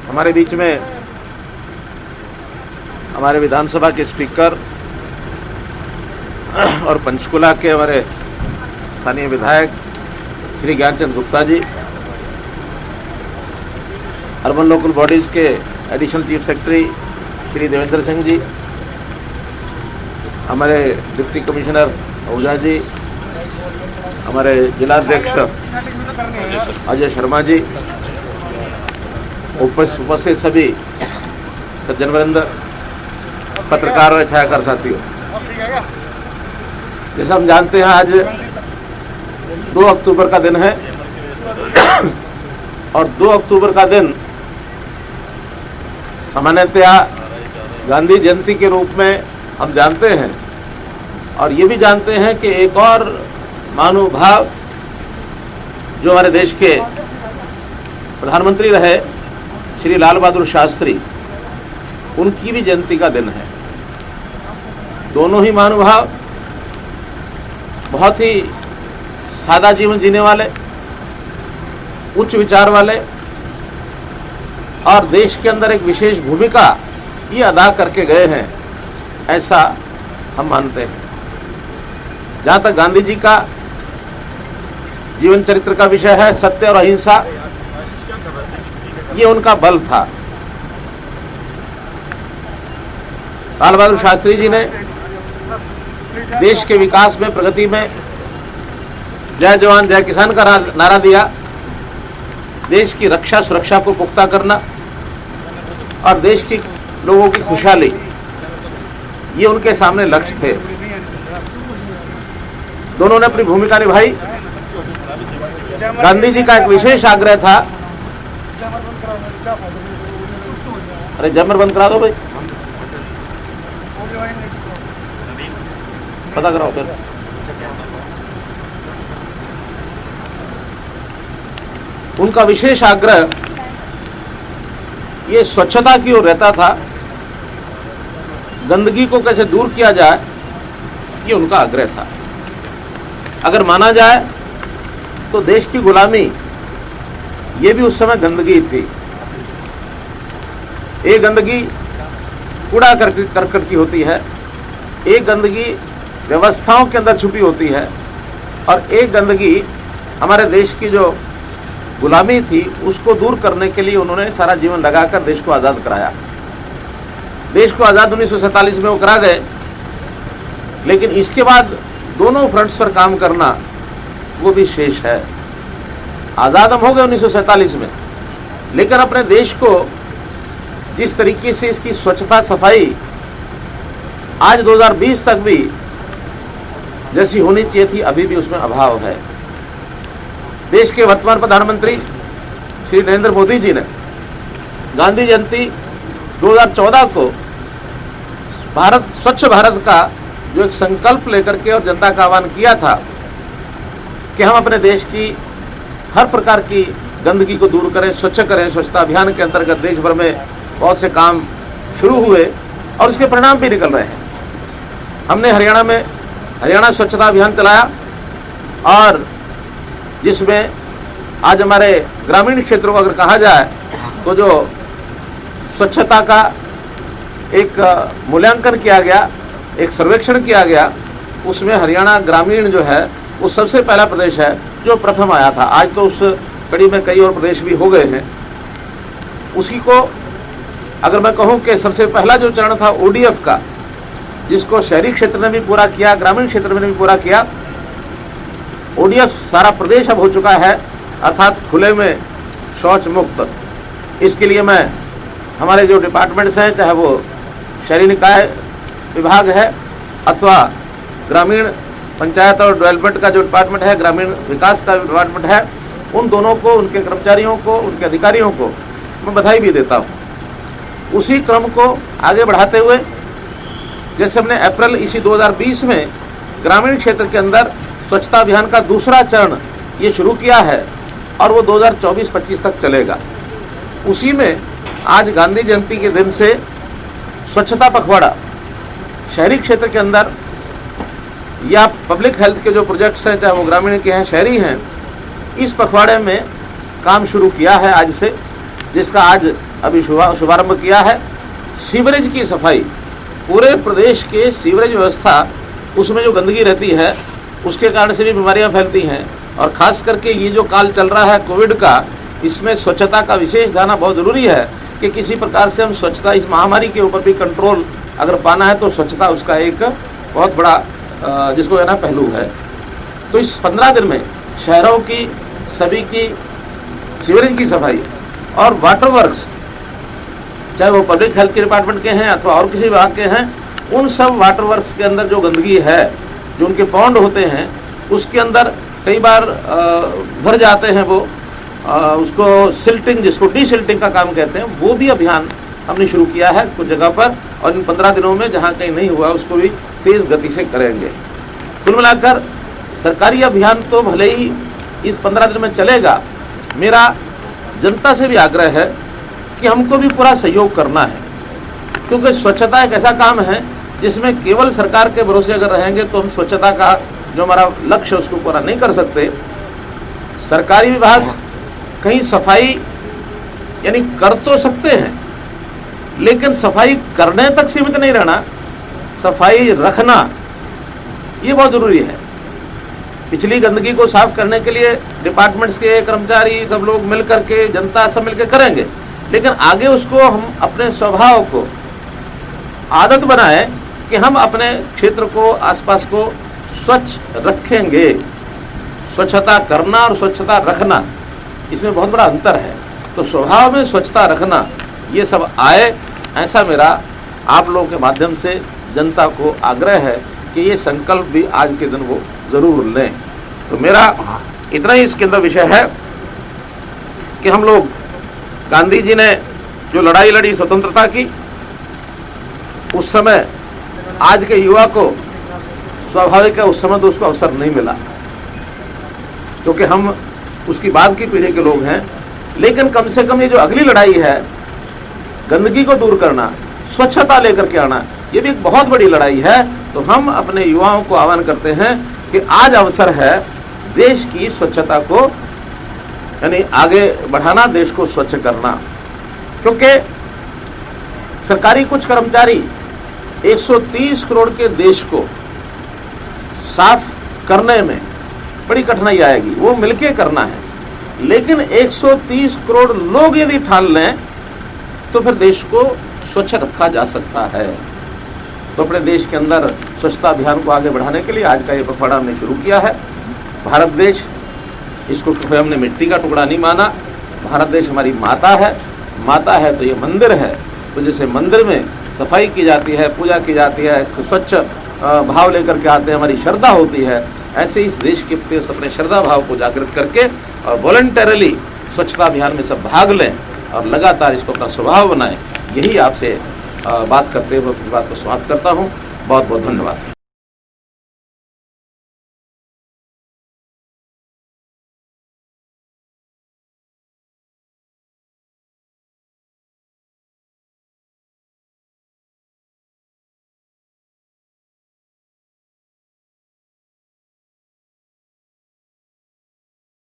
हमारे बीच में हमारे विधानसभा के स्पीकर और पंचकुला के हमारे स्थानीय विधायक Shri Gyanchand Gupta ji, urban local bodies के additional chief secretary Shri Devendra Singh ji, हमारे डिप्टी कमिश्नर आहूजा जी, हमारे जिलाध्यक्ष अजय शर्मा जी, उपस्थित सभी सज्जनवृंद, पत्रकार और छायाकार साथियों, जैसा हम जानते हैं आज 2 अक्टूबर का दिन है और 2 अक्टूबर का दिन सामान्यतया गांधी जयंती के रूप में हम जानते हैं और ये भी जानते हैं कि एक और महानुभाव जो हमारे देश के प्रधानमंत्री रहे श्री लाल बहादुर शास्त्री, उनकी भी जयंती का दिन है। दोनों ही महानुभाव बहुत ही सादा जीवन जीने वाले, उच्च विचार वाले और देश के अंदर एक विशेष भूमिका ये अदा करके गए हैं, ऐसा हम मानते हैं। जहाँ तक गांधी जी का जीवन चरित्र का विषय है, सत्य और अहिंसा, ये उनका बल था। लाल बहादुर शास्त्री जी ने देश के विकास में, प्रगति में जय जवान जय किसान का नारा दिया। देश की रक्षा सुरक्षा को पुख्ता करना और देश की लोगों की खुशहाली, ये उनके सामने लक्ष्य थे। दोनों ने अपनी भूमिका निभाई। गांधी जी का एक विशेष आग्रह था, अरे जमर बंद करा दो भाई, पता कराओ फिर। उनका विशेष आग्रह ये स्वच्छता की ओर रहता था। गंदगी को कैसे दूर किया जाए, ये उनका आग्रह था। अगर माना जाए तो देश की गुलामी ये भी उस समय गंदगी थी। एक गंदगी कूड़ा करकट की होती है, एक गंदगी व्यवस्थाओं के अंदर छुपी होती है और एक गंदगी हमारे देश की जो गुलामी थी उसको दूर करने के लिए उन्होंने सारा जीवन लगाकर देश को आज़ाद कराया। देश को आज़ाद 1947 में वो करा गए, लेकिन इसके बाद दोनों फ्रंट्स पर काम करना वो भी शेष है। आज़ाद हम हो गए 1947 में, लेकिन अपने देश को जिस तरीके से इसकी स्वच्छता सफाई आज 2020 तक भी जैसी होनी चाहिए थी, अभी भी उसमें अभाव है। देश के वर्तमान प्रधानमंत्री श्री नरेंद्र मोदी जी ने गांधी जयंती 2014 को भारत स्वच्छ भारत का जो एक संकल्प लेकर के और जनता का आह्वान किया था कि हम अपने देश की हर प्रकार की गंदगी को दूर करें, स्वच्छ करें। स्वच्छता अभियान के अंतर्गत देश भर में बहुत से काम शुरू हुए और उसके परिणाम भी निकल रहे हैं। हमने हरियाणा में हरियाणा स्वच्छता अभियान चलाया और जिसमें आज हमारे ग्रामीण क्षेत्रों को अगर कहा जाए तो जो स्वच्छता का एक मूल्यांकन किया गया, एक सर्वेक्षण किया गया, उसमें हरियाणा ग्रामीण जो है वो सबसे पहला प्रदेश है जो प्रथम आया था। आज तो उस कड़ी में कई और प्रदेश भी हो गए हैं। उसी को अगर मैं कहूँ कि सबसे पहला जो चरण था ODF का, जिसको शहरी क्षेत्र ने भी पूरा किया, ग्रामीण क्षेत्र में भी पूरा किया, ODF सारा प्रदेश अब हो चुका है, अर्थात खुले में शौच मुक्त। इसके लिए मैं हमारे जो डिपार्टमेंट्स हैं, चाहे वो शहरी निकाय विभाग है अथवा ग्रामीण पंचायत और डेवलपमेंट का जो डिपार्टमेंट है, ग्रामीण विकास का डिपार्टमेंट है, उन दोनों को, उनके कर्मचारियों को, उनके अधिकारियों को मैं बधाई भी देता हूँ। उसी क्रम को आगे बढ़ाते हुए जैसे हमने अप्रैल इसी 2020 में ग्रामीण क्षेत्र के अंदर स्वच्छता अभियान का दूसरा चरण ये शुरू किया है और वो 2024-25 तक चलेगा। उसी में आज गांधी जयंती के दिन से स्वच्छता पखवाड़ा शहरी क्षेत्र के अंदर या पब्लिक हेल्थ के जो प्रोजेक्ट्स हैं, चाहे वो ग्रामीण के हैं शहरी हैं, इस पखवाड़े में काम शुरू किया है आज से। जिसका आज अभी शुभारंभ किया है। सीवरेज की सफाई, पूरे प्रदेश के सीवरेज व्यवस्था, उसमें जो गंदगी रहती है उसके कारण से भी बीमारियां फैलती हैं। और ख़ास करके ये जो काल चल रहा है कोविड का, इसमें स्वच्छता का विशेष ध्यान बहुत ज़रूरी है कि किसी प्रकार से हम स्वच्छता, इस महामारी के ऊपर भी कंट्रोल अगर पाना है तो स्वच्छता उसका एक बहुत बड़ा जिसको है ना पहलू है। तो इस 15 दिन में शहरों की सभी की सीवरेज की सफाई और वाटर वर्क्स, चाहे वो पब्लिक हेल्थ के डिपार्टमेंट के हैं अथवा और किसी विभाग के हैं, उन सब वाटर वर्क्स के अंदर जो गंदगी है, जो उनके पौंड होते हैं, उसके अंदर कई बार भर जाते हैं वो, उसको सिल्टिंग, जिसको डीसिल्टिंग का काम कहते हैं, वो भी अभियान हमने शुरू किया है कुछ जगह पर। और इन 15 दिनों में जहाँ कहीं नहीं हुआ उसको भी तेज़ गति से करेंगे। कुल मिलाकर सरकारी अभियान तो भले ही इस 15 दिन में चलेगा, मेरा जनता से भी आग्रह है कि हमको भी पूरा सहयोग करना है, क्योंकि स्वच्छता एक ऐसा काम है जिसमें केवल सरकार के भरोसे अगर रहेंगे तो हम स्वच्छता का जो हमारा लक्ष्य है उसको पूरा नहीं कर सकते। सरकारी विभाग कहीं सफाई यानी कर तो सकते हैं, लेकिन सफाई करने तक सीमित नहीं रहना, सफाई रखना ये बहुत ज़रूरी है। पिछली गंदगी को साफ करने के लिए डिपार्टमेंट्स के कर्मचारी सब लोग मिल करके, जनता सब मिलकर करेंगे, लेकिन आगे उसको हम अपने स्वभाव को आदत बनाए कि हम अपने क्षेत्र को, आसपास को स्वच्छ रखेंगे। स्वच्छता करना और स्वच्छता रखना, इसमें बहुत बड़ा अंतर है। तो स्वभाव में स्वच्छता रखना ये सब आए, ऐसा मेरा आप लोगों के माध्यम से जनता को आग्रह है कि ये संकल्प भी आज के दिन वो ज़रूर लें। तो मेरा इतना ही इसके अंदर विषय है कि हम लोग, गांधी जी ने जो लड़ाई लड़ी स्वतंत्रता की, उस समय आज के युवा को स्वाभाविक है उस समय तो उसको अवसर नहीं मिला, क्योंकि हम उसकी बाद की पीढ़ी के लोग हैं। लेकिन कम से कम ये जो अगली लड़ाई है, गंदगी को दूर करना, स्वच्छता लेकर के आना, ये भी एक बहुत बड़ी लड़ाई है। तो हम अपने युवाओं को आह्वान करते हैं कि आज अवसर है देश की स्वच्छता को यानी आगे बढ़ाना, देश को स्वच्छ करना। क्योंकि सरकारी कुछ कर्मचारी 130 करोड़ के देश को साफ करने में बड़ी कठिनाई आएगी, वो मिलके करना है। लेकिन 130 करोड़ लोग यदि ठान लें तो फिर देश को स्वच्छ रखा जा सकता है। तो अपने देश के अंदर स्वच्छता अभियान को आगे बढ़ाने के लिए आज का ये पखवाड़ा हमने शुरू किया है। भारत देश, इसको हमने मिट्टी का टुकड़ा नहीं माना। भारत देश हमारी माता है। माता है तो ये मंदिर है, तो जैसे मंदिर में सफाई की जाती है, पूजा की जाती है, स्वच्छ भाव लेकर के आते हैं, हमारी श्रद्धा होती है, ऐसे इस देश के प्रति अपने श्रद्धा भाव को जागृत करके और वॉलंटरली स्वच्छता अभियान में सब भाग लें और लगातार इसको अपना स्वभाव बनाएं। यही आपसे बात करते हुए अपनी बात को समाप्त करता हूँ। बहुत बहुत धन्यवाद।